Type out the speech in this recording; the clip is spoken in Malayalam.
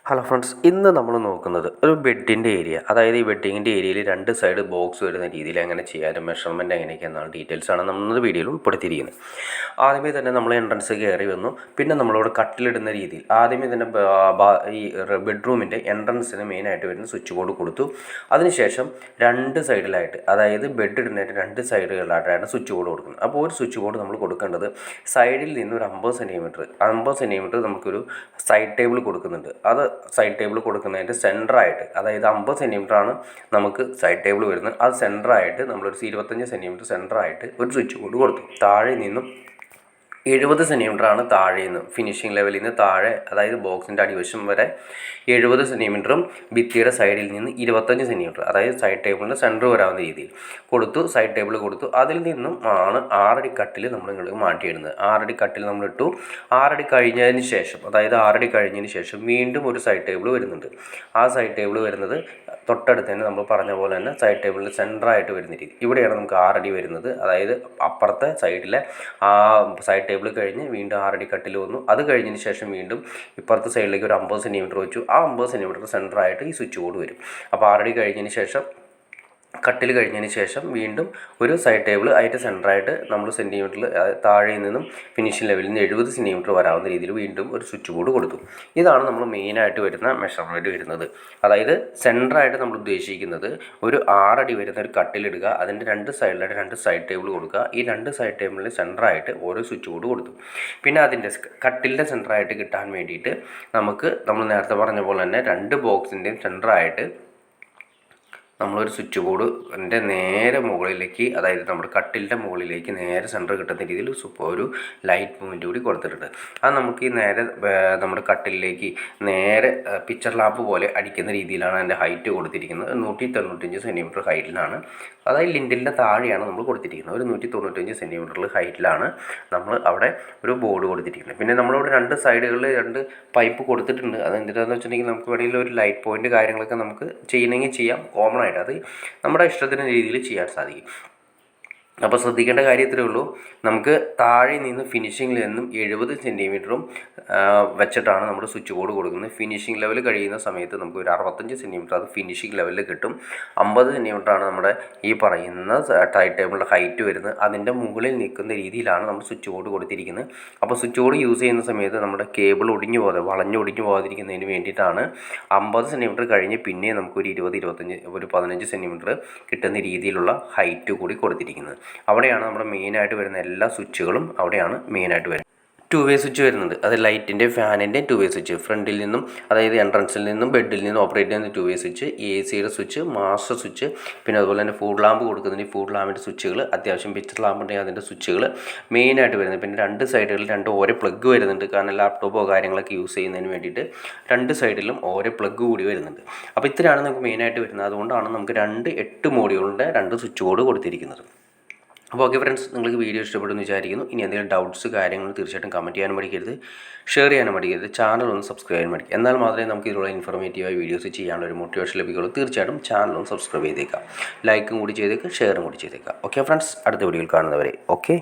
ഹലോ ഫ്രണ്ട്സ്, ഇന്ന് നമ്മൾ നോക്കുന്നത് ഒരു ബെഡിൻ്റെ ഏരിയ, അതായത് ഈ ബെഡിങ്ങിൻ്റെ ഏരിയയിൽ രണ്ട് സൈഡ് ബോക്സ് വരുന്ന രീതിയിൽ എങ്ങനെ ചെയ്യാനും മെഷർമെൻറ്റ് എങ്ങനെയൊക്കെയെന്നാണ് ഡീറ്റെയിൽസാണ് നമ്മൾ വീഡിയോയിൽ ഉൾപ്പെടുത്തിയിരിക്കുന്നത്. ആദ്യമേ തന്നെ നമ്മൾ എൻട്രൻസ് കയറി വന്നു. പിന്നെ നമ്മളോട് കട്ടിലിടുന്ന രീതിയിൽ ആദ്യമേ തന്നെ ഈ ബെഡ്റൂമിൻ്റെ എൻട്രൻസിന് മെയിനായിട്ട് വരുന്ന സ്വിച്ച് ബോർഡ് കൊടുത്തു. അതിനുശേഷം രണ്ട് സൈഡിലായിട്ട്, അതായത് ബെഡ് ഇടുന്നതിൻ്റെ രണ്ട് സൈഡുകളിലായിട്ടാണ് സ്വിച്ച് ബോർഡ് കൊടുക്കുന്നത്. അപ്പോൾ ഒരു സ്വിച്ച് ബോർഡ് നമ്മൾ കൊടുക്കേണ്ടത് സൈഡിൽ നിന്ന് ഒരു 50 സെൻറ്റിമീറ്റർ നമുക്കൊരു സൈഡ് ടേബിൾ കൊടുക്കുന്നുണ്ട്. അത് സൈഡ് ടേബിൾ കൊടുക്കുന്നതിൻ്റെ സെൻറ്ററായിട്ട്, അതായത് 50 സെൻറ്റിമീറ്ററാണ് നമുക്ക് സൈഡ് ടേബിൾ വരുന്നത്. അത് സെൻറ്ററായിട്ട് നമ്മളൊരു 25 സെൻറ്റിമീറ്റർ സെൻറ്ററായിട്ട് ഒരു സ്വിച്ച് ബോർഡ് കൊടുത്തു. താഴെ നിന്നും 70 സെൻറ്റിമീറ്ററാണ് താഴെ നിന്ന് ഫിനിഷിംഗ് ലെവലിൽ നിന്ന് താഴെ, അതായത് ബോക്സിൻ്റെ അടിവശം വരെ 70 സെൻറ്റിമീറ്ററും ഭിത്തിയുടെ സൈഡിൽ നിന്ന് 25 സെൻറ്റിമീറ്റർ, അതായത് സൈഡ് ടേബിളിൻ്റെ സെൻറ്റർ വരാവുന്ന രീതിയിൽ കൊടുത്തു. സൈഡ് ടേബിൾ കൊടുത്തു. അതിൽ നിന്നും ആണ് 6 അടി കട്ടിൽ നമ്മൾ ഇങ്ങോട്ട് മാറ്റിയിടുന്നത്. 6 അടി കട്ടിൽ നമ്മൾ ഇട്ടു. 6 അടി കഴിഞ്ഞതിന് ശേഷം, അതായത് 6 അടി കഴിഞ്ഞതിന് ശേഷം വീണ്ടും ഒരു സൈഡ് ടേബിൾ വരുന്നുണ്ട്. ആ സൈഡ് ടേബിൾ വരുന്നത് തൊട്ടടുത്ത് തന്നെ നമ്മൾ പറഞ്ഞ പോലെ തന്നെ സൈഡ് ടേബിളിൽ സെൻറ്ററായിട്ട് വരുന്ന രീതി. ഇവിടെയാണ് നമുക്ക് 6 അടി വരുന്നത്. അതായത് അപ്പുറത്തെ സൈഡിലെ ആ സൈഡ് ടേബിൾ കഴിഞ്ഞ് വീണ്ടും 6 അടി കട്ടിൽ വന്നു. അത് കഴിഞ്ഞതിന് ശേഷം വീണ്ടും ഇപ്പുറത്തെ സൈഡിലേക്ക് ഒരു 50 സെൻറ്റിമീറ്റർ വെച്ചു. ആ 50 സെൻറ്റിമീറ്റർ സെൻറ്ററായിട്ട് ഈ സ്വിച്ച് ബോർഡ് വരും. അപ്പോൾ 6 അടി കഴിഞ്ഞതിന് ശേഷം, കട്ടിൽ കഴിഞ്ഞതിന് ശേഷം വീണ്ടും ഒരു സൈഡ് ടേബിൾ അതിൻ്റെ സെൻറ്ററായിട്ട് നമ്മൾ സെൻറ്റിമീറ്ററിൽ താഴെ നിന്നും ഫിനിഷിംഗ് ലെവലിൽ നിന്ന് 70 സെൻറ്റിമീറ്റർ വരാവുന്ന രീതിയിൽ വീണ്ടും ഒരു സ്വിച്ച് ബോർഡ് കൊടുത്തു. ഇതാണ് നമ്മൾ മെയിനായിട്ട് വരുന്ന മെഷർമെൻറ്റ് വരുന്നത്. അതായത് സെൻറ്ററായിട്ട് നമ്മൾ ഉദ്ദേശിക്കുന്നത് ഒരു 6 അടി വരുന്ന ഒരു കട്ടിലിടുക, അതിൻ്റെ രണ്ട് സൈഡിലായിട്ട് രണ്ട് സൈഡ് ടേബിൾ കൊടുക്കുക. ഈ രണ്ട് സൈഡ് ടേബിളിൽ സെൻറ്ററായിട്ട് ഓരോ സ്വിച്ച് ബോർഡ് കൊടുത്തു. പിന്നെ അതിൻ്റെ കട്ടിലിൻ്റെ സെൻറ്ററായിട്ട് കിട്ടാൻ വേണ്ടിയിട്ട് നമ്മൾ നേരത്തെ പറഞ്ഞ പോലെ തന്നെ രണ്ട് ബോക്സിൻ്റെയും സെൻറ്ററായിട്ട് നമ്മളൊരു സ്വിച്ച് ബോർഡ് എൻ്റെ നേരെ മുകളിലേക്ക്, അതായത് നമ്മുടെ കട്ടിലിൻ്റെ മുകളിലേക്ക് നേരെ സെൻറ്റർ കിട്ടുന്ന രീതിയിൽ ഒരു ലൈറ്റ് മൂവ്മെൻറ്റ് കൂടി കൊടുത്തിട്ടുണ്ട്. അത് നമുക്ക് ഈ നേരെ നമ്മുടെ കട്ടിലിലേക്ക് നേരെ പിക്ചർ ലാമ്പ് പോലെ അടിക്കുന്ന രീതിയിലാണ് അതിൻ്റെ ഹൈറ്റ് കൊടുത്തിരിക്കുന്നത്. 195 സെൻറ്റിമീറ്റർ ഹൈറ്റിലാണ്, അതായത് ലിൻഡിലിൻ്റെ താഴെയാണ് നമ്മൾ കൊടുത്തിരിക്കുന്നത്. ഒരു 195 സെൻറ്റിമീറ്ററിൽ ഹൈറ്റിലാണ് നമ്മൾ അവിടെ ഒരു ബോർഡ് കൊടുത്തിരിക്കുന്നത്. പിന്നെ നമ്മളവിടെ രണ്ട് സൈഡുകളിൽ രണ്ട് പൈപ്പ് കൊടുത്തിട്ടുണ്ട്. അത് എന്തിനാണെന്ന് വെച്ചിട്ടുണ്ടെങ്കിൽ നമുക്ക് വേണമെങ്കിൽ ഒരു ലൈറ്റ് പോയിൻ്റ് കാര്യങ്ങളൊക്കെ നമുക്ക് ചെയ്യണമെങ്കിൽ ചെയ്യാം. കോമൺ ആയിട്ട് അത് നമ്മുടെ ഇഷ്ടത്തിന് രീതിയിൽ ചെയ്യാൻ സാധിക്കും. അപ്പോൾ ശ്രദ്ധിക്കേണ്ട കാര്യം ഇത്രയേ ഉള്ളൂ. നമുക്ക് താഴെ നിന്ന് ഫിനിഷിങ്ങിൽ നിന്നും 70 സെൻറ്റിമീറ്ററും വെച്ചിട്ടാണ് നമ്മുടെ സ്വിച്ച് ബോർഡ് കൊടുക്കുന്നത്. ഫിനിഷിംഗ് ലെവൽ കഴിയുന്ന സമയത്ത് നമുക്ക് ഒരു 65 സെൻറ്റിമീറ്റർ അത് ഫിനിഷിംഗ് ലെവലിൽ കിട്ടും. 50 സെൻറ്റിമീറ്ററാണ് നമ്മുടെ ഈ പറയുന്ന സൈഡ് ടേബിളിൻ്റെ ഹൈറ്റ് വരുന്നത്. അതിൻ്റെ മുകളിൽ നിൽക്കുന്ന രീതിയിലാണ് നമ്മൾ സ്വിച്ച് ബോർഡ് കൊടുത്തിരിക്കുന്നത്. അപ്പോൾ സ്വിച്ച് ബോർഡ് യൂസ് ചെയ്യുന്ന സമയത്ത് നമ്മുടെ കേബിൾ വളഞ്ഞൊടിഞ്ഞു പോകാതിരിക്കുന്നതിന് വേണ്ടിയിട്ടാണ് 50 സെൻറ്റിമീറ്റർ കഴിഞ്ഞ് പിന്നെ നമുക്ക് ഒരു 15 സെൻറ്റിമീറ്റർ കിട്ടുന്ന രീതിയിലുള്ള ഹൈറ്റ് കൂടി കൊടുത്തിരിക്കുന്നത്. അവിടെയാണ് നമ്മുടെ മെയിനായിട്ട് വരുന്ന എല്ലാ സ്വിച്ചുകളും അവിടെയാണ് മെയിനായിട്ട് വരുന്നത്. 2 വേ സ്വിച്ച് വരുന്നുണ്ട്. അത് ലൈറ്റിൻ്റെ ഫാനിൻ്റെ 2 വേ സ്വിച്ച്, ഫ്രണ്ടിൽ നിന്നും അതായത് എൻട്രൻസിൽ നിന്നും ബെഡിൽ നിന്നും ഓപ്പറേറ്റ് ചെയ്യുന്ന 2 വേ സ്വിച്ച്, AC-യുടെ സ്വിച്ച്, മാസ്റ്റർ സ്വിച്ച്, പിന്നെ അതുപോലെ തന്നെ ഫുഡ് ലാമ്പ് കൊടുക്കുന്നതിന് ഫുഡ് ലാമ്പിൻ്റെ സ്വിച്ചുകൾ, അത്യാവശ്യം പിക്ചർ ലാമ്പ് ഉണ്ടെങ്കിൽ അതിൻ്റെ സ്വിച്ചുകൾ മെയിനായിട്ട് വരുന്നത്. പിന്നെ രണ്ട് സൈഡുകളിൽ രണ്ട് ഓരോ പ്ലഗ് വരുന്നുണ്ട്. കാരണം ലാപ്ടോപ്പോ കാര്യങ്ങളൊക്കെ യൂസ് ചെയ്യുന്നതിന് വേണ്ടിയിട്ട് രണ്ട് സൈഡിലും ഓരോ പ്ലഗ് കൂടി വരുന്നുണ്ട്. അപ്പോൾ ഇത്രയാണ് നമുക്ക് മെയിനായിട്ട് വരുന്നത്. അതുകൊണ്ടാണ് നമുക്ക് 8 മോഡ്യൂളിൻ്റെ 2 സ്വിച്ച് ബോർഡ് കൊടുത്തിരിക്കുന്നത്. അപ്പോൾ ഓക്കെ ഫ്രണ്ട്സ്, നിങ്ങൾക്ക് വീഡിയോ ഇഷ്ടപ്പെടുമെന്ന് വിചാരിക്കുന്നു. ഇനി എന്തെങ്കിലും ഡൗട്ട്സ് കാര്യങ്ങൾ തീർച്ചയായിട്ടും കമൻറ്റ് ചെയ്യാനും മടിക്കരുത്, ഷെയർ ചെയ്യാനും മടിക്കരുത്, ചാനൽ ഒന്ന് സബ്സ്ക്രൈബ് ചെയ്യാൻ മടിക്കുക. എന്നാൽ മാത്രമേ നമുക്ക് ഇതിലുള്ള ഇൻഫോർമേറ്റീവായ വീഡിയോസ് ചെയ്യാനുള്ള ഒരു മോട്ടിവേഷൻ ലഭിക്കുള്ളൂ. തീർച്ചയായിട്ടും ചാനൽ ഒന്ന് സബ്സ്ക്രൈബ് ചെയ്തേക്കാം, ലൈക്കും കൂടി ചെയ്തേക്കാം, ഷെയറും കൂടി ചെയ്തേക്കാം. ഓക്കെ ഫ്രണ്ട്സ്, അടുത്ത വീഡിയോയിൽ കാണുന്നവരെ ഓക്കെ.